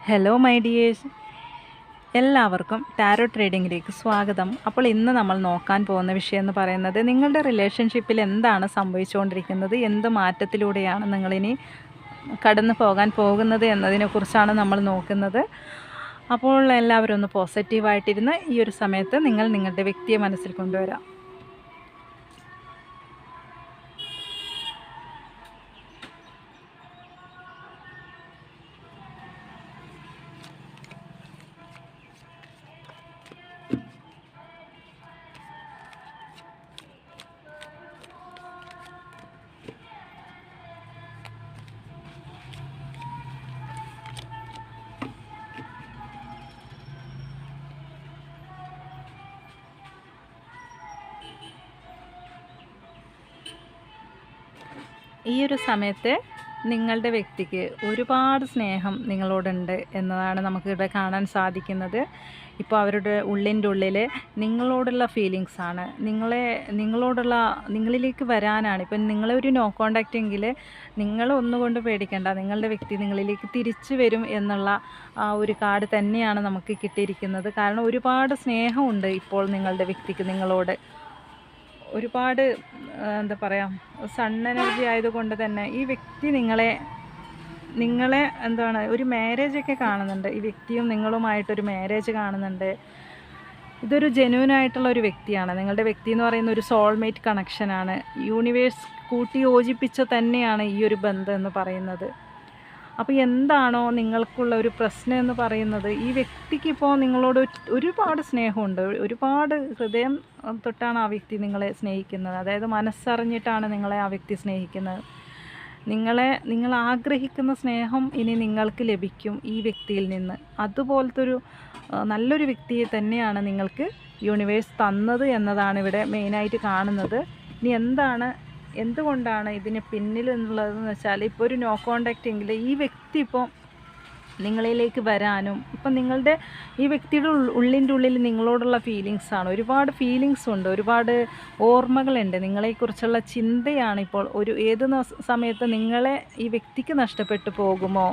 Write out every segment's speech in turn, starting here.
Hello my dears, എല്ലാവർക്കും tarot ട്രേഡിങ്ങിലേക്ക് സ്വാഗതം. അപ്പോൾ ഇന്ന് നമ്മൾ നോക്കാൻ പോകുന്ന വിഷയം എന്ന് പറയുന്നത് നിങ്ങളുടെ റിലേഷൻഷിപ്പിൽ എന്താണ് സംഭവിച്ചുകൊണ്ടിരിക്കുന്നത്, എന്ത് മാറ്റത്തിലൂടെയാണ് നിങ്ങളിനി കടന്നു പോകാൻ പോകുന്നത് എന്നതിനെക്കുറിച്ചാണ് നമ്മൾ നോക്കുന്നത്. അപ്പോൾ എല്ലാവരും ഒന്ന് പോസിറ്റീവായിട്ടിരുന്ന് ഈ ഒരു സമയത്ത് നിങ്ങളുടെ വ്യക്തിയെ മനസ്സിൽ കൊണ്ടുവരാം. ഈ ഒരു സമയത്ത് നിങ്ങളുടെ വ്യക്തിക്ക് ഒരുപാട് സ്നേഹം നിങ്ങളോടുണ്ട് എന്നതാണ് നമുക്കിവിടെ കാണാൻ സാധിക്കുന്നത്. ഇപ്പോൾ അവരുടെ ഉള്ളിൻ്റെ ഉള്ളിൽ നിങ്ങളോടുള്ള ഫീലിങ്സാണ്, നിങ്ങളിലേക്ക് വരാനാണ്. ഇപ്പം നിങ്ങളൊരു നോ കോണ്ടാക്റ്റ് എങ്കിൽ നിങ്ങൾ ഒന്നുകൊണ്ട് പേടിക്കേണ്ട, നിങ്ങളുടെ വ്യക്തി നിങ്ങളിലേക്ക് തിരിച്ചു വരും എന്നുള്ള ആ ഒരു കാർഡ് തന്നെയാണ് നമുക്ക് കിട്ടിയിരിക്കുന്നത്. കാരണം ഒരുപാട് സ്നേഹമുണ്ട് ഇപ്പോൾ നിങ്ങളുടെ വ്യക്തിക്ക് നിങ്ങളോട്. ഒരുപാട് എന്താ പറയുക, സൺ എനർജി ആയതുകൊണ്ട് തന്നെ ഈ വ്യക്തി നിങ്ങളെ എന്താണ് ഒരു മാരേജൊക്കെ കാണുന്നുണ്ട്. ഈ വ്യക്തിയും നിങ്ങളുമായിട്ടൊരു മാരേജ് കാണുന്നുണ്ട്. ഇതൊരു ജെന്യൂനായിട്ടുള്ള ഒരു വ്യക്തിയാണ്. നിങ്ങളുടെ വ്യക്തി എന്ന് പറയുന്ന ഒരു സോൾമേറ്റ് കണക്ഷനാണ്. യൂണിവേഴ്സ് കൂട്ടി യോജിപ്പിച്ച തന്നെയാണ് ഈ ഒരു ബന്ധം എന്ന് പറയുന്നത്. അപ്പോൾ എന്താണോ നിങ്ങൾക്കുള്ള ഒരു പ്രശ്നം എന്ന് പറയുന്നത്, ഈ വ്യക്തിക്ക് ഇപ്പോൾ നിങ്ങളോട് ഒരുപാട് സ്നേഹമുണ്ട്. ഒരുപാട് ഹൃദയം തൊട്ടാണ് ആ വ്യക്തി നിങ്ങളെ സ്നേഹിക്കുന്നത്. അതായത് മനസ്സറിഞ്ഞിട്ടാണ് നിങ്ങളെ ആ വ്യക്തി സ്നേഹിക്കുന്നത്. നിങ്ങൾ ആഗ്രഹിക്കുന്ന സ്നേഹം ഇനി നിങ്ങൾക്ക് ലഭിക്കും ഈ വ്യക്തിയിൽ നിന്ന്. അതുപോലത്തെ നല്ലൊരു വ്യക്തിയെ തന്നെയാണ് നിങ്ങൾക്ക് യൂണിവേഴ്സ് തന്നത് എന്നതാണ് ഇവിടെ മെയിനായിട്ട് കാണുന്നത്. ഇനി എന്തുകൊണ്ടാണ് ഇതിന് പിന്നിൽ എന്നുള്ളതെന്ന് വെച്ചാൽ, ഇപ്പോൾ ഒരു നോ കോണ്ടാക്റ്റ് എങ്കിൽ ഈ വ്യക്തി ഇപ്പോൾ നിങ്ങളിലേക്ക് വരാനും, ഇപ്പം നിങ്ങളുടെ ഈ വ്യക്തിയുടെ ഉള്ളിൻ്റെ ഉള്ളിൽ നിങ്ങളോടുള്ള ഫീലിങ്സാണ്. ഒരുപാട് ഫീലിങ്സ് ഉണ്ട്, ഒരുപാട് ഓർമ്മകളുണ്ട്, നിങ്ങളെക്കുറിച്ചുള്ള ചിന്തയാണ്. ഇപ്പോൾ ഏത് സമയത്ത് നിങ്ങളെ ഈ വ്യക്തിക്ക് നഷ്ടപ്പെട്ടു പോകുമോ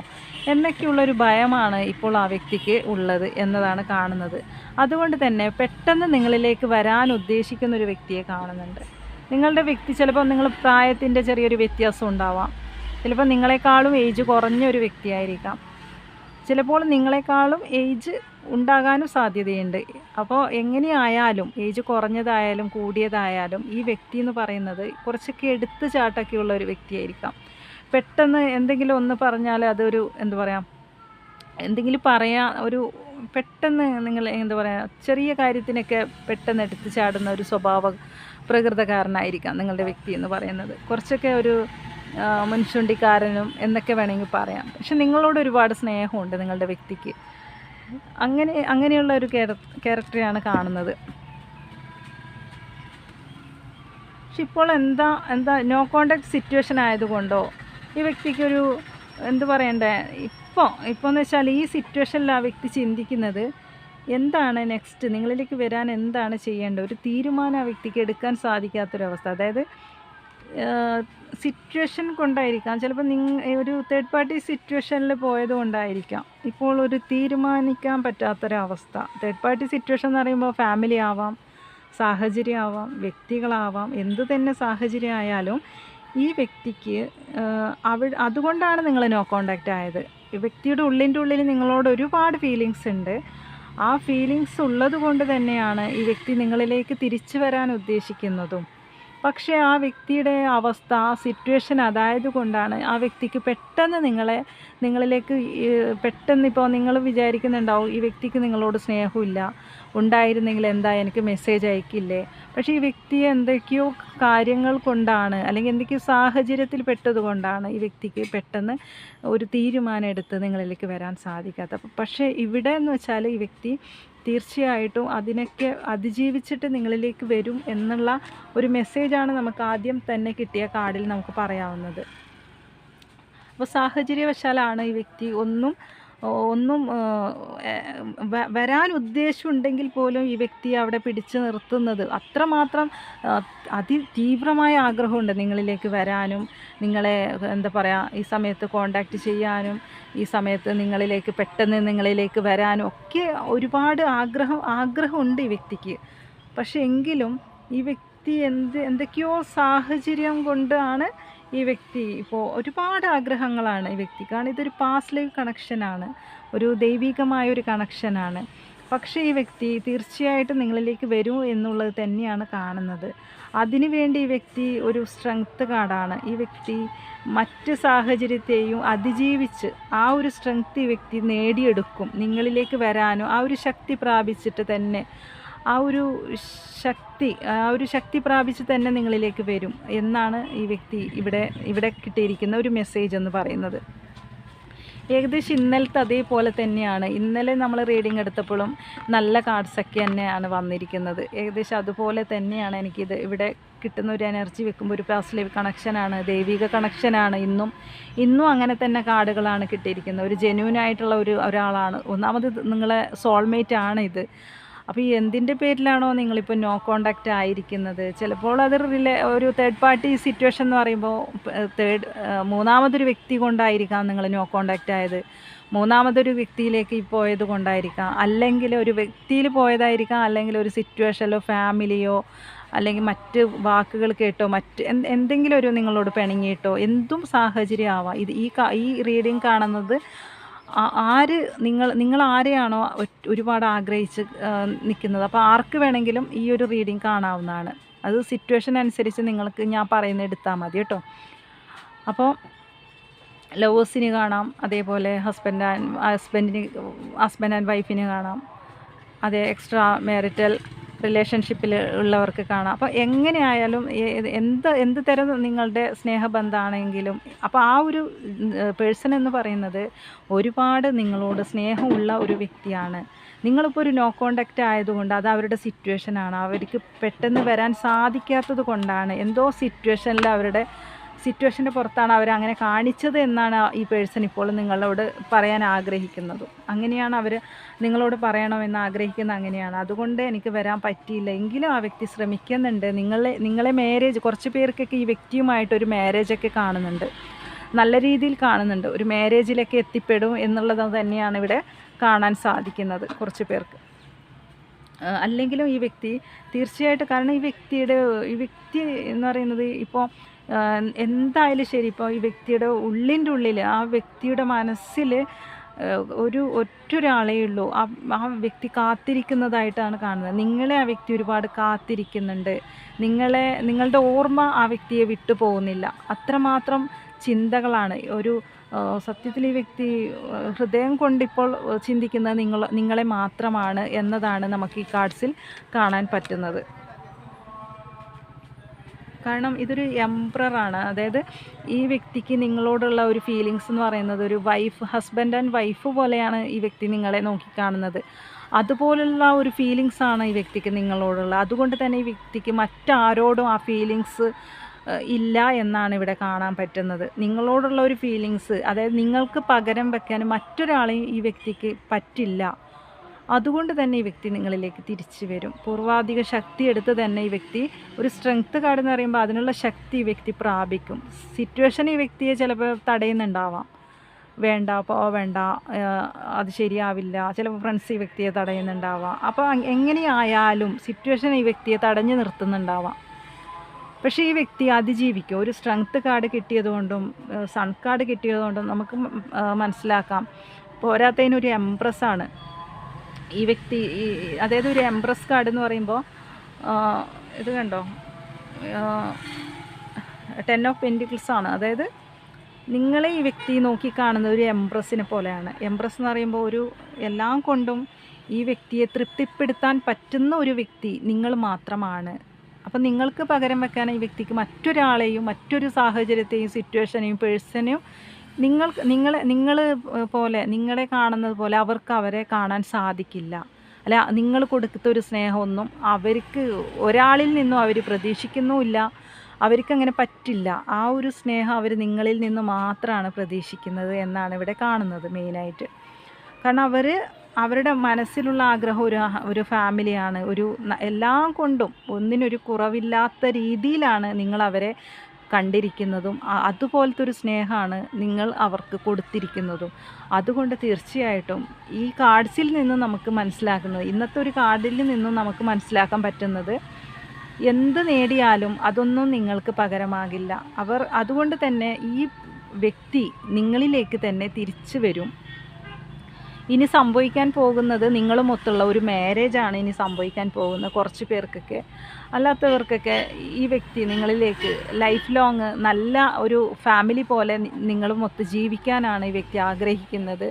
എന്നൊക്കെയുള്ളൊരു ഭയമാണ് ഇപ്പോൾ ആ വ്യക്തിക്ക് ഉള്ളത് എന്നതാണ് കാണുന്നത്. അതുകൊണ്ട് തന്നെ പെട്ടെന്ന് നിങ്ങളിലേക്ക് വരാൻ ഉദ്ദേശിക്കുന്ന ഒരു വ്യക്തിയെ കാണുന്നുണ്ട്. നിങ്ങളുടെ വ്യക്തി ചിലപ്പോൾ നിങ്ങൾ പ്രായത്തിൻ്റെ ചെറിയൊരു വ്യത്യാസം ഉണ്ടാവാം. ചിലപ്പോൾ നിങ്ങളെക്കാളും ഏജ് കുറഞ്ഞൊരു വ്യക്തിയായിരിക്കാം. ചിലപ്പോൾ നിങ്ങളെക്കാളും ഏജ് ഉണ്ടാകാനും സാധ്യതയുണ്ട്. അപ്പോൾ എങ്ങനെയായാലും ഏജ് കുറഞ്ഞതായാലും കൂടിയതായാലും ഈ വ്യക്തി എന്ന് പറയുന്നത് കുറച്ചൊക്കെ എടുത്തു ചാട്ടൊക്കെയുള്ള ഒരു വ്യക്തിയായിരിക്കാം. പെട്ടെന്ന് എന്തെങ്കിലും ഒന്ന് പറഞ്ഞാൽ അതൊരു എന്താ പറയുക, എന്തെങ്കിലും പെട്ടെന്ന് നിങ്ങൾ എന്താ പറയുക, ചെറിയ കാര്യത്തിനൊക്കെ പെട്ടെന്ന് എടുത്തു ചാടുന്ന ഒരു സ്വഭാവ പ്രകൃതക്കാരനായിരിക്കാം നിങ്ങളുടെ വ്യക്തി എന്ന് പറയുന്നത്. കുറച്ചൊക്കെ ഒരു മുൻചുണ്ടിക്കാരനും എന്നൊക്കെ വേണമെങ്കിൽ പറയാം. പക്ഷെ നിങ്ങളോട് ഒരുപാട് സ്നേഹമുണ്ട് നിങ്ങളുടെ വ്യക്തിക്ക്. അങ്ങനെയുള്ള ഒരു ക്യാരക്ടറെയാണ് കാണുന്നത്. പക്ഷെ ഇപ്പോൾ എന്താ നോ കോണ്ടാക്ട് സിറ്റുവേഷൻ ആയതുകൊണ്ടോ ഈ വ്യക്തിക്കൊരു എന്ത് പറയണ്ടേ, ഇപ്പോൾ എന്ന് വെച്ചാൽ ഈ സിറ്റുവേഷനിൽ ആ വ്യക്തി ചിന്തിക്കുന്നത് എന്താണ് നെക്സ്റ്റ്, നിങ്ങളിലേക്ക് വരാൻ എന്താണ് ചെയ്യേണ്ടത്, ഒരു തീരുമാനം ആ വ്യക്തിക്ക് എടുക്കാൻ സാധിക്കാത്തൊരവസ്ഥ. അതായത് സിറ്റുവേഷൻ കൊണ്ടായിരിക്കാം, ചിലപ്പോൾ ഒരു തേർഡ് പാർട്ടി സിറ്റുവേഷനിൽ പോയത് കൊണ്ടായിരിക്കാം ഇപ്പോൾ ഒരു തീരുമാനിക്കാൻ പറ്റാത്തൊരവസ്ഥ. തേർഡ് പാർട്ടി സിറ്റുവേഷൻ എന്ന് പറയുമ്പോൾ ഫാമിലി ആവാം, സാഹചര്യം ആവാം, വ്യക്തികളാവാം, എന്തു തന്നെ സാഹചര്യം ആയാലും ഈ വ്യക്തിക്ക് അതുകൊണ്ടാണ് നിങ്ങൾ നോ കോണ്ടാക്റ്റ് ആയത്. ഈ വ്യക്തിയുടെ ഉള്ളിൻ്റെ ഉള്ളിൽ നിങ്ങളോട് ഒരുപാട് ഫീലിങ്സ് ഉണ്ട്. ആ ഫീലിങ്സ് ഉള്ളത് കൊണ്ട് തന്നെയാണ് ഈ വ്യക്തി നിങ്ങളിലേക്ക് തിരിച്ചു വരാൻ ഉദ്ദേശിക്കുന്നതും. പക്ഷേ ആ വ്യക്തിയുടെ അവസ്ഥ, ആ സിറ്റുവേഷൻ അതായത് കൊണ്ടാണ് ആ വ്യക്തിക്ക് പെട്ടെന്ന് നിങ്ങളിലേക്ക് പെട്ടെന്ന്, ഇപ്പോൾ നിങ്ങൾ വിചാരിക്കുന്നുണ്ടാവും ഈ വ്യക്തിക്ക് നിങ്ങളോട് സ്നേഹമില്ല, ഉണ്ടായിരുന്നെങ്കിൽ എന്താ എനിക്ക് മെസ്സേജ് അയക്കില്ലേ. പക്ഷേ ഈ വ്യക്തി എന്തൊക്കെയോ കാര്യങ്ങൾ കൊണ്ടാണ്, അല്ലെങ്കിൽ എന്തൊക്കെയോ സാഹചര്യത്തിൽ പെട്ടതുകൊണ്ടാണ് ഈ വ്യക്തിക്ക് പെട്ടെന്ന് ഒരു തീരുമാനം എടുത്ത് നിങ്ങളിലേക്ക് വരാൻ സാധിക്കാത്തത്. പക്ഷേ ഇവിടെ എന്ന് വെച്ചാൽ ഈ വ്യക്തി തീർച്ചയായിട്ടും അതിനൊക്കെ അതിജീവിച്ചിട്ട് നിങ്ങളിലേക്ക് വരും എന്നുള്ള ഒരു മെസ്സേജാണ് നമുക്ക് ആദ്യം തന്നെ കിട്ടിയ കാർഡിൽ നമുക്ക് പറയാവുന്നത്. അപ്പോൾ സാഹചര്യവശാലാണ് ഈ വ്യക്തി ഒന്നും ഒന്നും വരാൻ ഉദ്ദേശമുണ്ടെങ്കിൽ പോലും ഈ വ്യക്തിയെ അവിടെ പിടിച്ചു നിർത്തുന്നത് അത്രമാത്രം അതിതീവ്രമായ ആഗ്രഹമുണ്ട് നിങ്ങളിലേക്ക് വരാനും, നിങ്ങളെ എന്താ പറയുക, ഈ സമയത്ത് കോണ്ടാക്റ്റ് ചെയ്യാനും, ഈ സമയത്ത് പെട്ടെന്ന് നിങ്ങളിലേക്ക് വരാനും ഒക്കെ ഒരുപാട് ആഗ്രഹമുണ്ട് ഈ വ്യക്തിക്ക്. പക്ഷെ എങ്കിലും ഈ വ്യക്തി എന്തൊക്കെയോ സാഹചര്യം കൊണ്ടാണ് ഈ വ്യക്തി ഇപ്പോൾ ഒരുപാട് ആഗ്രഹങ്ങളാണ് ഈ വ്യക്തിക്ക്. കാരണം ഇതൊരു പാസ്റ്റ് ലൈഫ് കണക്ഷനാണ്, ഒരു ദൈവികമായൊരു കണക്ഷനാണ്. പക്ഷേ ഈ വ്യക്തി തീർച്ചയായിട്ടും നിങ്ങളിലേക്ക് വരൂ എന്നുള്ളത് തന്നെയാണ് കാണുന്നത്. അതിനുവേണ്ടി ഈ വ്യക്തി ഒരു സ്ട്രെങ്ത്ത് കാർഡാണ്. ഈ വ്യക്തി മറ്റ് സാഹചര്യത്തെയും അതിജീവിച്ച് ആ ഒരു സ്ട്രെങ്ത്ത് ഈ വ്യക്തി നേടിയെടുക്കും. നിങ്ങളിലേക്ക് വരാനും ആ ഒരു ശക്തി പ്രാപിച്ചിട്ട് തന്നെ ആ ഒരു ശക്തി പ്രാപിച്ച് തന്നെ നിങ്ങളിലേക്ക് വരും എന്നാണ് ഈ വ്യക്തി ഇവിടെ കിട്ടിയിരിക്കുന്ന ഒരു മെസ്സേജ് എന്ന് പറയുന്നത്. ഏകദേശം ഇന്നലത്തെ അതേപോലെ തന്നെയാണ്. ഇന്നലെ നമ്മൾ റീഡിംഗ് എടുത്തപ്പോഴും നല്ല കാർഡ്സൊക്കെ തന്നെയാണ് വന്നിരിക്കുന്നത്. ഏകദേശം അതുപോലെ തന്നെയാണ് എനിക്കിത് ഇവിടെ കിട്ടുന്ന ഒരു എനർജി വെക്കുമ്പോൾ ഒരു പാസ്റ്റ് ലൈഫ് കണക്ഷനാണ്, ദൈവിക കണക്ഷനാണ്. ഇന്നും അങ്ങനെ തന്നെ കാർഡുകളാണ് കിട്ടിയിരിക്കുന്നത്. ഒരു ജെന്യൂനായിട്ടുള്ള ഒരാളാണ്. ഒന്നാമത് നിങ്ങളെ സോൾമേറ്റ് ആണ് ഇത്. അപ്പോൾ ഈ എന്തിൻ്റെ പേരിലാണോ നിങ്ങളിപ്പോൾ നോ കോണ്ടാക്റ്റ് ആയിരിക്കുന്നത്, ചിലപ്പോൾ അത് ഒരു തേർഡ് പാർട്ടി സിറ്റുവേഷൻ എന്ന് പറയുമ്പോൾ മൂന്നാമതൊരു വ്യക്തി കൊണ്ടായിരിക്കാം നിങ്ങൾ നോ കോണ്ടാക്റ്റ് ആയത്, മൂന്നാമതൊരു വ്യക്തിയിലേക്ക് പോയത് കൊണ്ടായിരിക്കാം, അല്ലെങ്കിൽ ഒരു വ്യക്തിയിൽ പോയതായിരിക്കാം, അല്ലെങ്കിൽ ഒരു സിറ്റുവേഷനിലോ ഫാമിലിയോ, അല്ലെങ്കിൽ മറ്റ് വാക്കുകൾ കേട്ടോ, എന്തെങ്കിലും ഒരു നിങ്ങളോട് പിണങ്ങിയിട്ടോ, എന്തും സാഹചര്യം ആവാം. ഈ റീഡിങ് കാണുന്നത് നിങ്ങൾ ആരെയാണോ ഒരുപാട് ആഗ്രഹിച്ച് നിൽക്കുന്നത്, അപ്പോൾ ആർക്ക് വേണമെങ്കിലും ഈ ഒരു റീഡിങ് കാണാവുന്നതാണ്. അത് സിറ്റുവേഷൻ അനുസരിച്ച് നിങ്ങൾക്ക് ഞാൻ പറയുന്നത് എടുത്താൽ മതി കേട്ടോ. അപ്പോൾ ലവേഴ്സിന് കാണാം, അതേപോലെ ഹസ്ബൻഡ് ആൻഡ് വൈഫിന് കാണാം, അതേ എക്സ്ട്രാ മാരിറ്റൽ റിലേഷൻഷിപ്പിൽ ഉള്ളവർക്ക് കാണാം. അപ്പോൾ എങ്ങനെയായാലും എന്ത് തരം നിങ്ങളുടെ സ്നേഹബന്ധമാണെങ്കിലും, അപ്പോൾ ആ ഒരു പേഴ്സൺ എന്ന് പറയുന്നത് ഒരുപാട് നിങ്ങളോട് സ്നേഹമുള്ള ഒരു വ്യക്തിയാണ്. നിങ്ങളിപ്പോൾ ഒരു നോ കോണ്ടാക്റ്റ് ആയതുകൊണ്ട് അത് അവരുടെ സിറ്റുവേഷനാണ്. അവർക്ക് പെട്ടെന്ന് വരാൻ സാധിക്കാത്തത് കൊണ്ടാണ്, എന്തോ സിറ്റുവേഷൻ്റെ പുറത്താണ് അവരങ്ങനെ കാണിച്ചത് എന്നാണ് ഈ പേഴ്സൺ ഇപ്പോൾ നിങ്ങളോട് പറയാൻ ആഗ്രഹിക്കുന്നത്. അങ്ങനെയാണ് അവർ നിങ്ങളോട് പറയണമെന്ന് ആഗ്രഹിക്കുന്നത്, അങ്ങനെയാണ്. അതുകൊണ്ട് എനിക്ക് വരാൻ പറ്റിയില്ല, എങ്കിലും ആ വ്യക്തി ശ്രമിക്കുന്നുണ്ട്. നിങ്ങളെ മാരേജ്, കുറച്ച് പേർക്കൊക്കെ ഈ വ്യക്തിയുമായിട്ടൊരു മാരേജൊക്കെ കാണുന്നുണ്ട്, നല്ല രീതിയിൽ കാണുന്നുണ്ട്. ഒരു മാരേജിലൊക്കെ എത്തിപ്പെടും എന്നുള്ളത് തന്നെയാണ് ഇവിടെ കാണാൻ സാധിക്കുന്നത് കുറച്ച് പേർക്ക്. അല്ലെങ്കിലും ഈ വ്യക്തി തീർച്ചയായിട്ടും, കാരണം ഈ വ്യക്തി എന്ന് പറയുന്നത് ഇപ്പോൾ എന്തായാലും ശരി, ഇപ്പോൾ ഈ വ്യക്തിയുടെ ഉള്ളിൻ്റെ ഉള്ളിൽ, ആ വ്യക്തിയുടെ മനസ്സിൽ ഒറ്റൊരാളേ ഉള്ളൂ. ആ വ്യക്തി കാത്തിരിക്കുന്നതായിട്ടാണ് കാണുന്നത്. നിങ്ങളെ ആ വ്യക്തി ഒരുപാട് കാത്തിരിക്കുന്നുണ്ട്. നിങ്ങളുടെ ഓർമ്മ ആ വ്യക്തിയെ വിട്ടു പോകുന്നില്ല. അത്രമാത്രം ചിന്തകളാണ്. സത്യത്തിൽ ഈ വ്യക്തി ഹൃദയം കൊണ്ടിപ്പോൾ ചിന്തിക്കുന്നത് നിങ്ങളെ മാത്രമാണ് എന്നതാണ് നമുക്ക് ഈ കാർഡ്സിൽ കാണാൻ പറ്റുന്നത്. കാരണം ഇതൊരു എംപററാണ്. അതായത് ഈ വ്യക്തിക്ക് നിങ്ങളോടുള്ള ഒരു ഫീലിങ്സ് എന്ന് പറയുന്നത് ഒരു ഹസ്ബൻഡ് ആൻഡ് വൈഫ് പോലെയാണ് ഈ വ്യക്തി നിങ്ങളെ നോക്കിക്കാണുന്നത്. അതുപോലുള്ള ഒരു ഫീലിങ്സാണ് ഈ വ്യക്തിക്ക് നിങ്ങളോടുള്ള. അതുകൊണ്ട് തന്നെ ഈ വ്യക്തിക്ക് മറ്റാരോടും ആ ഫീലിങ്സ് ഇല്ല എന്നാണ് ഇവിടെ കാണാൻ പറ്റുന്നത്. നിങ്ങളോടുള്ള ഒരു ഫീലിങ്സ്, അതായത് നിങ്ങൾക്ക് പകരം വെക്കാൻ മറ്റൊരാളെയും ഈ വ്യക്തിക്ക് പറ്റില്ല. അതുകൊണ്ട് തന്നെ ഈ വ്യക്തി നിങ്ങളിലേക്ക് തിരിച്ചു വരും. പൂർവാധിക ശക്തി എടുത്ത് തന്നെ ഈ വ്യക്തി, ഒരു സ്ട്രെങ്ത്ത് കാർഡ് എന്ന് പറയുമ്പോൾ അതിനുള്ള ശക്തി ഈ വ്യക്തി പ്രാപിക്കും. സിറ്റുവേഷൻ ഈ വ്യക്തിയെ ചിലപ്പോൾ തടയുന്നുണ്ടാവാം, വേണ്ട അത് ശരിയാവില്ല. ചിലപ്പോൾ ഫ്രണ്ട്സ് ഈ വ്യക്തിയെ തടയുന്നുണ്ടാവാം. അപ്പോൾ എങ്ങനെയായാലും സിറ്റുവേഷൻ ഈ വ്യക്തിയെ തടഞ്ഞു നിർത്തുന്നുണ്ടാവാം. പക്ഷേ ഈ വ്യക്തി അതിജീവിക്കും. ഒരു സ്ട്രെങ്ത്ത് കാർഡ് കിട്ടിയതുകൊണ്ടും സൺ കാർഡ് കിട്ടിയതുകൊണ്ടും നമുക്ക് മനസ്സിലാക്കാം. പോരാത്തതിനൊരു എംപ്രസ്സാണ് ഈ വ്യക്തി. അതായത് ഒരു എംപ്രസ് കാർഡ് എന്ന് പറയുമ്പോൾ ഇത് കണ്ടോ, 10 ഓഫ് പെൻറ്റിക്കിൾസ് ആണ്. അതായത് നിങ്ങളെ ഈ വ്യക്തി നോക്കിക്കാണുന്ന ഒരു എംപ്രസിനെ പോലെയാണ്. എംപ്രസ് എന്ന് പറയുമ്പോൾ എല്ലാം കൊണ്ടും ഈ വ്യക്തിയെ തൃപ്തിപ്പെടുത്താൻ പറ്റുന്ന ഒരു വ്യക്തി നിങ്ങൾ മാത്രമാണ്. അപ്പം നിങ്ങൾക്ക് പകരം വെക്കാൻ ഈ വ്യക്തിക്ക് മറ്റൊരാളെയും, മറ്റൊരു സാഹചര്യത്തെയും, സിറ്റുവേഷനെയും, പേഴ്സണെയും നിങ്ങളെ കാണുന്നത് പോലെ അവരെ കാണാൻ സാധിക്കില്ല. അല്ല, നിങ്ങൾ കൊടുത്ത ഒരു സ്നേഹമൊന്നും അവർക്ക് ഒരാളിൽ നിന്നും അവർ പ്രതീക്ഷിക്കുന്നുമില്ല. അവർക്കങ്ങനെ പറ്റില്ല. ആ ഒരു സ്നേഹം അവർ നിങ്ങളിൽ നിന്ന് മാത്രമാണ് പ്രതീക്ഷിക്കുന്നത് എന്നാണ് ഇവിടെ കാണുന്നത് മെയിനായിട്ട്. കാരണം അവരുടെ മനസ്സിലുള്ള ആഗ്രഹം ഒരു ഫാമിലിയാണ്. എല്ലാം കൊണ്ടും ഒന്നിനൊരു കുറവില്ലാത്ത രീതിയിലാണ് നിങ്ങളവരെ കണ്ടിരിക്കുന്നതും അതുപോലത്തെ ഒരു സ്നേഹമാണ് നിങ്ങൾ അവർക്ക് കൊടുത്തിരിക്കുന്നതും. അതുകൊണ്ട് തീർച്ചയായിട്ടും ഈ കാർഡ്സിൽ നിന്ന് നമുക്ക് മനസ്സിലാക്കുന്നത്, ഇന്നത്തെ ഒരു കാർഡിൽ നിന്നും നമുക്ക് മനസ്സിലാക്കാൻ പറ്റുന്നത്, എന്ത് നേടിയാലും അതൊന്നും നിങ്ങൾക്ക് പകരമാകില്ല. അതുകൊണ്ട് തന്നെ ഈ വ്യക്തി നിങ്ങളിലേക്ക് തന്നെ തിരിച്ചു വരും. ഇനി സംഭവിക്കാൻ പോകുന്നത് നിങ്ങളുമൊത്തുള്ള ഒരു മാരേജാണ് ഇനി സംഭവിക്കാൻ പോകുന്നത് കുറച്ച് പേർക്കൊക്കെ. അല്ലാത്തവർക്കൊക്കെ ഈ വ്യക്തി നിങ്ങളിലേക്ക് ലൈഫ് ലോങ് നല്ല ഒരു ഫാമിലി പോലെ നിങ്ങളുമൊത്ത് ജീവിക്കാനാണ് ഈ വ്യക്തി ആഗ്രഹിക്കുന്നത്.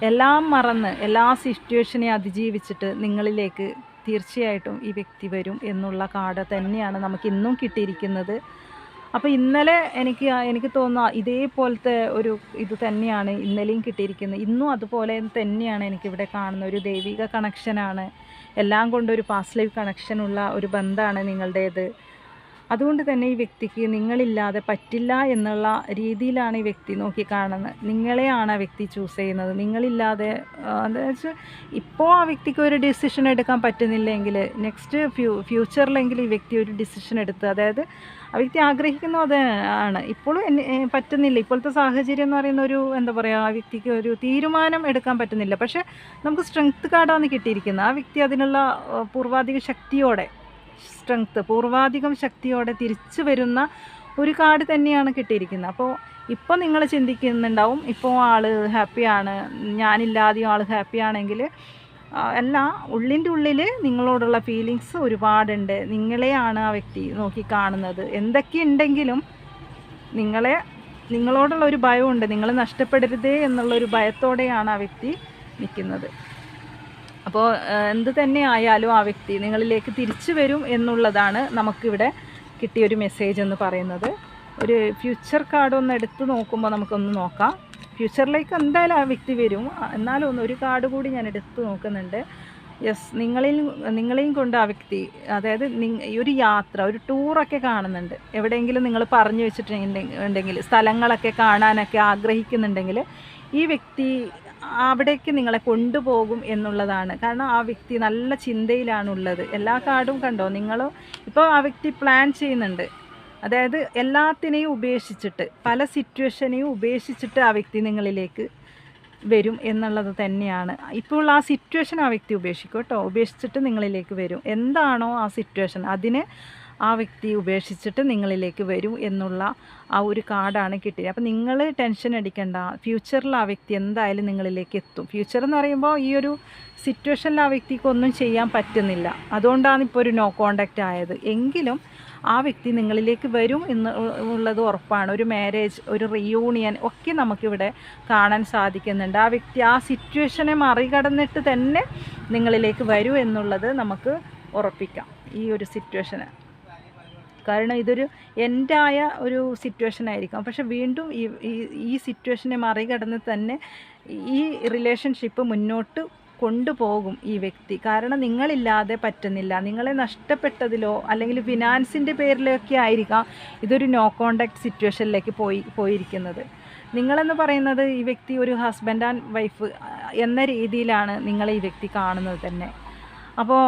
എല്ലാം മറന്ന് എല്ലാ സിറ്റുവേഷനെയും അതിജീവിച്ചിട്ട് നിങ്ങളിലേക്ക് തീർച്ചയായിട്ടും ഈ വ്യക്തി വരും എന്നുള്ള കാർഡ് തന്നെയാണ് നമുക്ക് ഇന്നും കിട്ടിയിരിക്കുന്നത്. അപ്പോൾ ഇന്നലെ എനിക്ക് തോന്നുന്നു ഇതേപോലത്തെ ഒരു ഇത് തന്നെയാണ് ഇന്നലെയും കിട്ടിയിരിക്കുന്നത്. ഇന്നും അതുപോലെ തന്നെയാണ് എനിക്കിവിടെ കാണുന്ന ഒരു ദൈവിക കണക്ഷനാണ്. എല്ലാം കൊണ്ടൊരു പാസ്റ്റ് ലൈഫ് കണക്ഷനുള്ള ഒരു ബന്ധമാണ് നിങ്ങളുടേത്. അതുകൊണ്ട് തന്നെ ഈ വ്യക്തിക്ക് നിങ്ങളില്ലാതെ പറ്റില്ല എന്നുള്ള രീതിയിലാണ് ഈ വ്യക്തി നോക്കിക്കാണുന്നത്. നിങ്ങളെയാണ് ആ വ്യക്തി ചൂസ് ചെയ്യുന്നത്. നിങ്ങളില്ലാതെ എന്താ വെച്ചാൽ ഇപ്പോൾ ആ വ്യക്തിക്ക് ഒരു ഡിസിഷൻ എടുക്കാൻ പറ്റുന്നില്ലെങ്കിൽ നെക്സ്റ്റ് ഫ്യൂച്ചറിലെങ്കിൽ ഈ വ്യക്തി ഒരു ഡിസിഷൻ എടുത്ത്, അതായത് ആ വ്യക്തി ആഗ്രഹിക്കുന്നത് ആണ്. ഇപ്പോഴും പറ്റുന്നില്ല. ഇപ്പോഴത്തെ സാഹചര്യം എന്ന് പറയുന്ന എന്താ പറയുക, ആ വ്യക്തിക്ക് ഒരു തീരുമാനം എടുക്കാൻ പറ്റുന്നില്ല. പക്ഷേ നമുക്ക് സ്ട്രെങ്ത് കാർഡാണ് കിട്ടിയിരിക്കുന്നത്. ആ വ്യക്തി അതിനുള്ള പൂർവാധികം ശക്തിയോടെ തിരിച്ചു വരുന്ന ഒരു കാർഡ് തന്നെയാണ് കിട്ടിയിരിക്കുന്നത്. അപ്പോൾ ഇപ്പോൾ നിങ്ങൾ ചിന്തിക്കുന്നുണ്ടാവും, ഇപ്പോൾ ആൾ ഹാപ്പിയാണ്, ഞാനില്ലാതെയും ആൾ ഹാപ്പിയാണെങ്കിൽ അല്ല, ഉള്ളിൻ്റെ ഉള്ളിൽ നിങ്ങളോടുള്ള ഫീലിങ്സ് ഒരുപാടുണ്ട്. നിങ്ങളെയാണ് ആ വ്യക്തി നോക്കി കാണുന്നത്. എന്തൊക്കെയുണ്ടെങ്കിലും നിങ്ങളോടുള്ള ഒരു ഭയമുണ്ട്. നിങ്ങൾ നഷ്ടപ്പെടരുതേ എന്നുള്ളൊരു ഭയത്തോടെയാണ് ആ വ്യക്തി നിൽക്കുന്നത്. അപ്പോൾ എന്ത് തന്നെ ആയാലും ആ വ്യക്തി നിങ്ങളിലേക്ക് തിരിച്ചു വരും എന്നുള്ളതാണ് നമുക്കിവിടെ കിട്ടിയൊരു മെസ്സേജ് എന്ന് പറയുന്നത്. ഒരു ഫ്യൂച്ചർ കാർഡ് ഒന്ന് എടുത്ത് നോക്കുമ്പോൾ നമുക്കൊന്ന് നോക്കാം. ഫ്യൂച്ചറിലേക്ക് എന്തായാലും ആ വ്യക്തി വരും. എന്നാലും ഒരു കാർഡ് കൂടി ഞാൻ എടുത്ത് നോക്കുന്നുണ്ട്. യെസ്, നിങ്ങളെയും കൊണ്ട് ആ വ്യക്തി, അതായത് ഒരു യാത്ര, ഒരു ടൂറൊക്കെ കാണുന്നുണ്ട്. എവിടെയെങ്കിലും നിങ്ങൾ പറഞ്ഞു വെച്ചിട്ടുണ്ടെങ്കിൽ, സ്ഥലങ്ങളൊക്കെ കാണാനൊക്കെ ആഗ്രഹിക്കുന്നുണ്ടെങ്കിൽ ഈ വ്യക്തി അവിടേക്ക് നിങ്ങളെ കൊണ്ടുപോകും എന്നുള്ളതാണ്. കാരണം ആ വ്യക്തി നല്ല ചിന്തയിലാണുള്ളത്. എല്ലാ കാർഡും കണ്ടോ ഇപ്പോൾ ആ വ്യക്തി പ്ലാൻ ചെയ്യുന്നുണ്ട്. അതായത് എല്ലാത്തിനെയും ഉപേക്ഷിച്ചിട്ട്, പല സിറ്റുവേഷനെയും ഉപേക്ഷിച്ചിട്ട് ആ വ്യക്തി നിങ്ങളിലേക്ക് വരും എന്നുള്ളത് തന്നെയാണ്. ഇപ്പോൾ ആ സിറ്റുവേഷൻ ആ വ്യക്തി ഉപേക്ഷിക്കും കേട്ടോ. ഉപേക്ഷിച്ചിട്ട് നിങ്ങളിലേക്ക് വരും. എന്താണോ ആ സിറ്റുവേഷൻ അതിനെ ആ വ്യക്തി ഉപേക്ഷിച്ചിട്ട് നിങ്ങളിലേക്ക് വരും എന്നുള്ള ആ ഒരു കാർഡാണ് കിട്ടിയത്. അപ്പോൾ നിങ്ങൾ ടെൻഷൻ അടിക്കേണ്ട. ഫ്യൂച്ചറിൽ ആ വ്യക്തി എന്തായാലും നിങ്ങളിലേക്ക് എത്തും. ഫ്യൂച്ചർ എന്ന് പറയുമ്പോൾ ഈ ഒരു സിറ്റുവേഷനിൽ ആ വ്യക്തിക്ക് ഒന്നും ചെയ്യാൻ പറ്റുന്നില്ല. അതുകൊണ്ടാണ് ഇപ്പോൾ ഒരു നോ കോണ്ടാക്റ്റ് ആയത്. എങ്കിലും ആ വ്യക്തി നിങ്ങളിലേക്ക് വരും എന്നുള്ളത് ഉറപ്പാണ്. ഒരു മാരേജ്, ഒരു റീയൂണിയൻ ഒക്കെ നമുക്കിവിടെ കാണാൻ സാധിക്കുന്നുണ്ട്. ആ വ്യക്തി ആ സിറ്റുവേഷനെ മറികടന്നിട്ട് തന്നെ നിങ്ങളിലേക്ക് വരും എന്നുള്ളത് നമുക്ക് ഉറപ്പിക്കാം. ഈ ഒരു സിറ്റുവേഷന് കാരണം ഇതൊരു എൻഡായ ഒരു സിറ്റുവേഷൻ ആയിരിക്കാം. പക്ഷെ വീണ്ടും ഈ സിറ്റുവേഷനെ മറികടന്ന് തന്നെ ഈ റിലേഷൻഷിപ്പ് മുന്നോട്ട് കൊണ്ടുപോകും ഈ വ്യക്തി. കാരണം നിങ്ങളില്ലാതെ പറ്റുന്നില്ല. നിങ്ങളെ നഷ്ടപ്പെട്ടതിലോ അല്ലെങ്കിൽ ഫിനാൻസിൻ്റെ പേരിലൊക്കെ ആയിരിക്കാം ഇതൊരു നോ കോണ്ടാക്ട് സിറ്റുവേഷനിലേക്ക് പോയിരിക്കുന്നത്. നിങ്ങളെന്ന് പറയുന്നത് ഈ വ്യക്തി ഒരു ഹസ്ബൻഡ് ആൻഡ് വൈഫ് എന്ന രീതിയിലാണ് നിങ്ങളെ ഈ വ്യക്തി കാണുന്നത് തന്നെ. അപ്പോൾ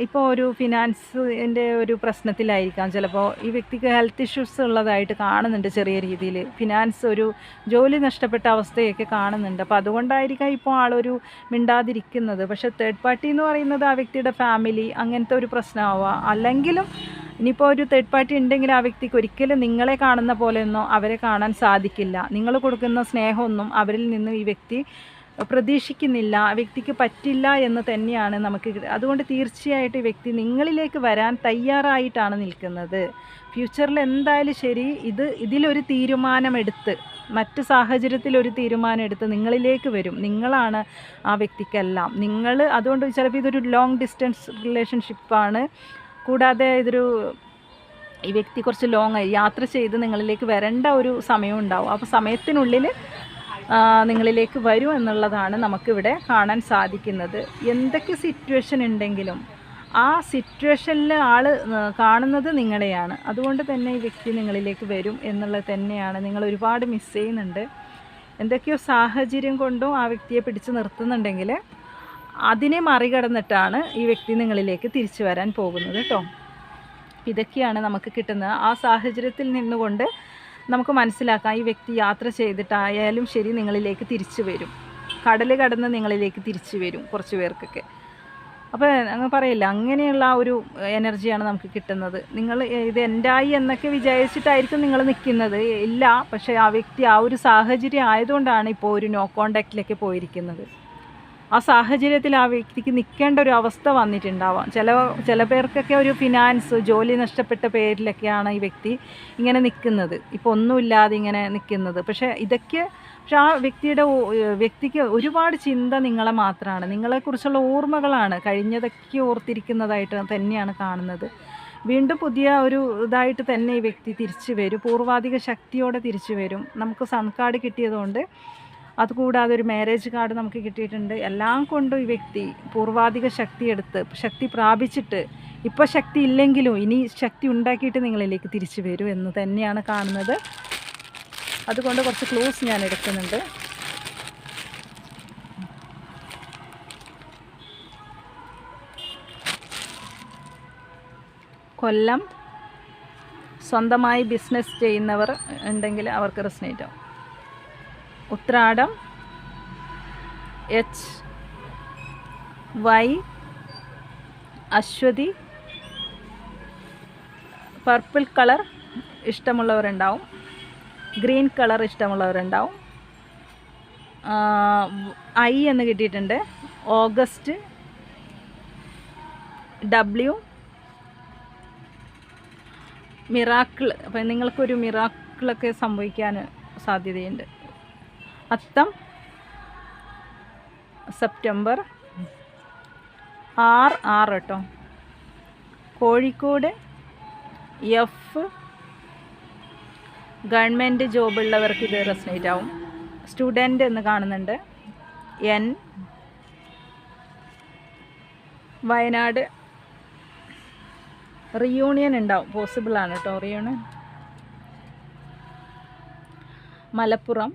ഇപ്പോൾ ഒരു ഫിനാൻസിൻ്റെ ഒരു പ്രശ്നത്തിലായിരിക്കാം. ചിലപ്പോൾ ഈ വ്യക്തിക്ക് ഹെൽത്ത് ഇഷ്യൂസ് ഉള്ളതായിട്ട് കാണുന്നുണ്ട്. ചെറിയ രീതിയിൽ ഒരു ജോലി നഷ്ടപ്പെട്ട അവസ്ഥയൊക്കെ കാണുന്നുണ്ട്. അപ്പോൾ അതുകൊണ്ടായിരിക്കാം ഇപ്പോൾ ആളൊരു മിണ്ടാതിരിക്കുന്നത്. പക്ഷേ തേർഡ് പാർട്ടി എന്ന് പറയുന്നത് ആ വ്യക്തിയുടെ ഫാമിലി, അങ്ങനത്തെ ഒരു പ്രശ്നമാവാം. അല്ലെങ്കിലും ഇനിയിപ്പോൾ ഒരു തേർഡ് പാർട്ടി ഉണ്ടെങ്കിൽ ആ വ്യക്തിക്ക് ഒരിക്കലും നിങ്ങളെ കാണുന്ന പോലെയൊന്നും അവരെ കാണാൻ സാധിക്കില്ല. നിങ്ങൾ കൊടുക്കുന്ന സ്നേഹമൊന്നും അവരിൽ നിന്നും ഈ വ്യക്തി പ്രതീക്ഷിക്കുന്നില്ല. ആ വ്യക്തിക്ക് പറ്റില്ല എന്ന് തന്നെയാണ് അതുകൊണ്ട് തീർച്ചയായിട്ടും ഈ വ്യക്തി നിങ്ങളിലേക്ക് വരാൻ തയ്യാറായിട്ടാണ് നിൽക്കുന്നത്. ഫ്യൂച്ചറിൽ എന്തായാലും ശരി, ഇതിലൊരു തീരുമാനമെടുത്ത്, മറ്റ് സാഹചര്യത്തിൽ ഒരു തീരുമാനമെടുത്ത് നിങ്ങളിലേക്ക് വരും. നിങ്ങളാണ് ആ വ്യക്തിക്കെല്ലാം. അതുകൊണ്ട് ചിലപ്പോൾ ഇതൊരു ലോങ് ഡിസ്റ്റൻസ് റിലേഷൻഷിപ്പാണ്. കൂടാതെ ഈ വ്യക്തി കുറച്ച് യാത്ര ചെയ്ത് നിങ്ങളിലേക്ക് വരേണ്ട ഒരു സമയം ഉണ്ടാവും. അപ്പോൾ സമയത്തിനുള്ളിൽ നിങ്ങളിലേക്ക് വരും എന്നുള്ളതാണ് നമുക്കിവിടെ കാണാൻ സാധിക്കുന്നത്. എന്തൊക്കെ സിറ്റുവേഷൻ ഉണ്ടെങ്കിലും ആ സിറ്റുവേഷനിൽ ആൾ കാണുന്നത് നിങ്ങളെയാണ്. അതുകൊണ്ട് തന്നെ ഈ വ്യക്തി നിങ്ങളിലേക്ക് വരും എന്നുള്ളത് തന്നെയാണ്. നിങ്ങൾ ഒരുപാട് മിസ് ചെയ്യുന്നുണ്ട്. എന്തൊക്കെയോ സാഹചര്യം കൊണ്ടും ആ വ്യക്തിയെ പിടിച്ച് നിർത്തുന്നുണ്ടെങ്കിൽ അതിനെ മറികടന്നിട്ടാണ് ഈ വ്യക്തി നിങ്ങളിലേക്ക് തിരിച്ചു വരാൻ പോകുന്നത് കേട്ടോ. ഇതൊക്കെയാണ് നമുക്ക് കിട്ടുന്നത്. ആ സാഹചര്യത്തിൽ നിന്നുകൊണ്ട് നമുക്ക് മനസ്സിലാക്കാം ഈ വ്യക്തി യാത്ര ചെയ്തിട്ടായാലും ശരി നിങ്ങളിലേക്ക് തിരിച്ചു വരും, കടൽ കടന്ന് നിങ്ങളിലേക്ക് തിരിച്ചു വരും കുറച്ച് പേർക്കൊക്കെ. അപ്പോൾ അങ്ങ് പറയില്ല, അങ്ങനെയുള്ള ആ ഒരു എനർജിയാണ് നമുക്ക് കിട്ടുന്നത്. നിങ്ങൾ ഇത് എൻ്റെയായി എന്നൊക്കെ വിചാരിച്ചിട്ടായിരിക്കും നിങ്ങൾ നിൽക്കുന്നത്, ഇല്ല. പക്ഷേ ആ വ്യക്തി ആ ഒരു സാഹചര്യം ആയതുകൊണ്ടാണ് ഇപ്പോൾ ഒരു നോ കോണ്ടാക്റ്റിലേക്ക് പോയിരിക്കുന്നത്. ആ സാഹചര്യത്തിൽ ആ വ്യക്തിക്ക് നിൽക്കേണ്ട ഒരു അവസ്ഥ വന്നിട്ടുണ്ടാവാം. ചില പേർക്കൊക്കെ ഒരു ഫിനാൻസ്, ജോലി നഷ്ടപ്പെട്ട പേരിലൊക്കെയാണ് ഈ വ്യക്തി ഇങ്ങനെ നിൽക്കുന്നത്, ഇപ്പോൾ ഒന്നുമില്ലാതെ ഇങ്ങനെ നിൽക്കുന്നത്. പക്ഷേ ആ വ്യക്തിക്ക് ഒരുപാട് ചിന്ത നിങ്ങളെ മാത്രമാണ്, നിങ്ങളെക്കുറിച്ചുള്ള ഓർമ്മകളാണ്, കഴിഞ്ഞതൊക്കെ ഓർത്തിരിക്കുന്നതായിട്ട് തന്നെയാണ് കാണുന്നത്. വീണ്ടും പുതിയ ഒരു ഇതായിട്ട് തന്നെ ഈ വ്യക്തി തിരിച്ചു വരും, പൂർവാധിക ശക്തിയോടെ തിരിച്ചു വരും. നമുക്ക് സൺ കാർഡ് കിട്ടിയതുകൊണ്ട്, അതുകൂടാതെ ഒരു മാരേജ് കാർഡ് നമുക്ക് കിട്ടിയിട്ടുണ്ട്. എല്ലാം കൊണ്ടും ഈ വ്യക്തി പൂർവാധിക ശക്തി പ്രാപിച്ചിട്ട്, ഇപ്പോൾ ശക്തി ഇല്ലെങ്കിലും ഇനി ശക്തി ഉണ്ടാക്കിയിട്ട് നിങ്ങളിലേക്ക് തിരിച്ചു വരും എന്ന് തന്നെയാണ് കാണുന്നത്. അതുകൊണ്ട് കുറച്ച് ക്ലൂസ് ഞാൻ എടുക്കുന്നുണ്ട്. കൊല്ലം സ്വന്തമായി ബിസിനസ് ചെയ്യുന്നവർ ഉണ്ടെങ്കിൽ അവർക്ക് റെസനേറ്റ് ആവും. Uthradam HY, Ashwathi purple colour ഇഷ്ടമുള്ളവരുണ്ടാവും, ഗ്രീൻ കളർ ഇഷ്ടമുള്ളവരുണ്ടാവും. I എന്ന് കിട്ടിയിട്ടുണ്ട്. August W, miracle. അപ്പം നിങ്ങൾക്കൊരു മിറാക്കിളൊക്കെ സംഭവിക്കാൻ സാധ്യതയുണ്ട്. അത്തം സെപ്റ്റംബർ 6 കേട്ടോ. കോഴിക്കോട് F, ഗവൺമെൻറ് ജോബുള്ളവർക്ക് ഇത് റെസനേറ്റ് ആവും. സ്റ്റുഡൻ്റ് എന്ന് കാണുന്നുണ്ട്. N, വയനാട് റിയൂണിയൻ ഉണ്ടാവും, പോസിബിളാണ് കേട്ടോ reunion. Malappuram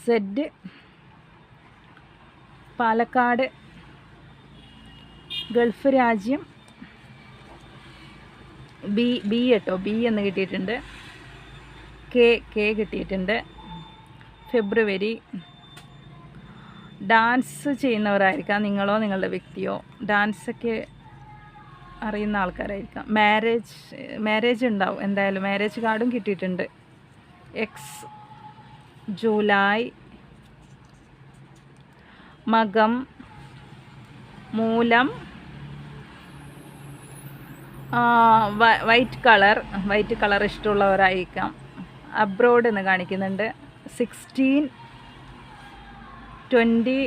Z, Palakkad Gulf രാജ്യം B കേട്ടോ, B എന്ന് കിട്ടിയിട്ടുണ്ട്. K കിട്ടിയിട്ടുണ്ട്. ഫെബ്രുവരി. ഡാൻസ് ചെയ്യുന്നവരായിരിക്കാം നിങ്ങളോ നിങ്ങളുടെ വ്യക്തിയോ, ഡാൻസൊക്കെ അറിയുന്ന ആൾക്കാരായിരിക്കാം. മാരേജ് ഉണ്ടാവും എന്തായാലും, മാരേജ് കാർഡും കിട്ടിയിട്ടുണ്ട്. X, July. മകം, മൂലം, വൈറ്റ് കളർ ഇഷ്ടമുള്ളവരായിരിക്കാം. അബ്രോഡ് എന്ന് കാണിക്കുന്നുണ്ട്. 16, 20,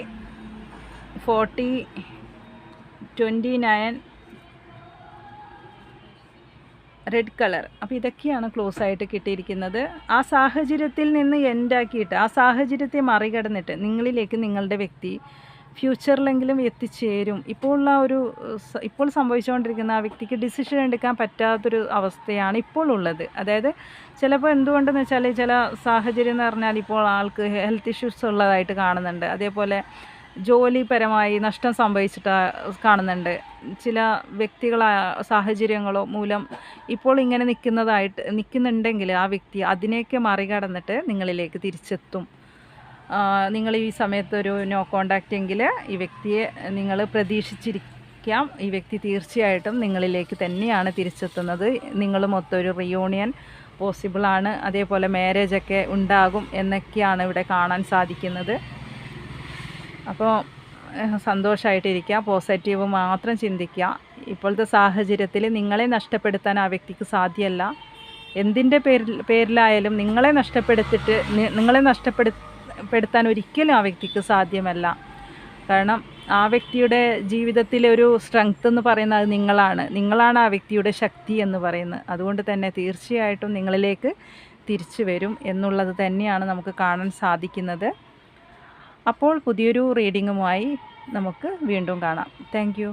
40, 29, റെഡ് കളർ. അപ്പോൾ ഇതൊക്കെയാണ് ക്ലോസ് ആയിട്ട് കിട്ടിയിരിക്കുന്നത്. ആ സാഹചര്യത്തിൽ നിന്ന് എൻഡാക്കിയിട്ട്, ആ സാഹചര്യത്തെ മറികടന്നിട്ട് നിങ്ങളിലേക്ക് നിങ്ങളുടെ വ്യക്തി ഫ്യൂച്ചറിലെങ്കിലും എത്തിച്ചേരും. ഇപ്പോൾ സംഭവിച്ചുകൊണ്ടിരിക്കുന്ന ആ വ്യക്തിക്ക് ഡിസിഷൻ എടുക്കാൻ പറ്റാത്തൊരു അവസ്ഥയാണ് ഇപ്പോൾ ഉള്ളത്. അതായത് ചിലപ്പോൾ എന്തുകൊണ്ടെന്ന് വെച്ചാൽ, ചില സാഹചര്യം എന്ന് പറഞ്ഞാൽ ഇപ്പോൾ ആൾക്ക് ഹെൽത്ത് ഇഷ്യൂസ് ഉള്ളതായിട്ട് കാണുന്നുണ്ട്. അതേപോലെ ജോലിപരമായി നഷ്ടം സംഭവിച്ചിട്ട് കാണുന്നുണ്ട്. ചില സാഹചര്യങ്ങളോ മൂലം ഇപ്പോൾ ഇങ്ങനെ നിൽക്കുന്നുണ്ടെങ്കിൽ ആ വ്യക്തി അതിനെയൊക്കെ മറികടന്നിട്ട് നിങ്ങളിലേക്ക് തിരിച്ചെത്തും. നിങ്ങൾ ഈ സമയത്ത് ഒരു നോ കോണ്ടാക്റ്റ് എങ്കിൽ ഈ വ്യക്തിയെ നിങ്ങൾ പ്രതീക്ഷിച്ചിരിക്കാം. ഈ വ്യക്തി തീർച്ചയായിട്ടും നിങ്ങളിലേക്ക് തന്നെയാണ് തിരിച്ചെത്തുന്നത്. നിങ്ങൾ മൊത്തം ഒരു റിയൂണിയൻ പോസിബിളാണ്. അതേപോലെ മാരേജൊക്കെ ഉണ്ടാകും എന്നൊക്കെയാണ് ഇവിടെ കാണാൻ സാധിക്കുന്നത്. അപ്പോൾ സന്തോഷമായിട്ടിരിക്കുക, പോസിറ്റീവ് മാത്രം ചിന്തിക്കുക. ഇപ്പോഴത്തെ സാഹചര്യത്തിൽ നിങ്ങളെ നഷ്ടപ്പെടുത്താൻ ആ വ്യക്തിക്ക് സാധ്യമല്ല. എന്തിൻ്റെ പേരിലായാലും നിങ്ങളെ നഷ്ടപ്പെടുത്താൻ ഒരിക്കലും ആ വ്യക്തിക്ക് സാധ്യമല്ല. കാരണം ആ വ്യക്തിയുടെ ജീവിതത്തിലെ ഒരു സ്ട്രെങ്ത് എന്ന് പറയുന്നത് നിങ്ങളാണ് ആ വ്യക്തിയുടെ ശക്തി എന്ന് പറയുന്നത്. അതുകൊണ്ട് തന്നെ തീർച്ചയായിട്ടും നിങ്ങളിലേക്ക് തിരിച്ചു വരും എന്നുള്ളത് തന്നെയാണ് നമുക്ക് കാണാൻ സാധിക്കുന്നത്. അപ്പോൾ പുതിയൊരു റീഡിങ്ങുമായി നമുക്ക് വീണ്ടും കാണാം. Thank you.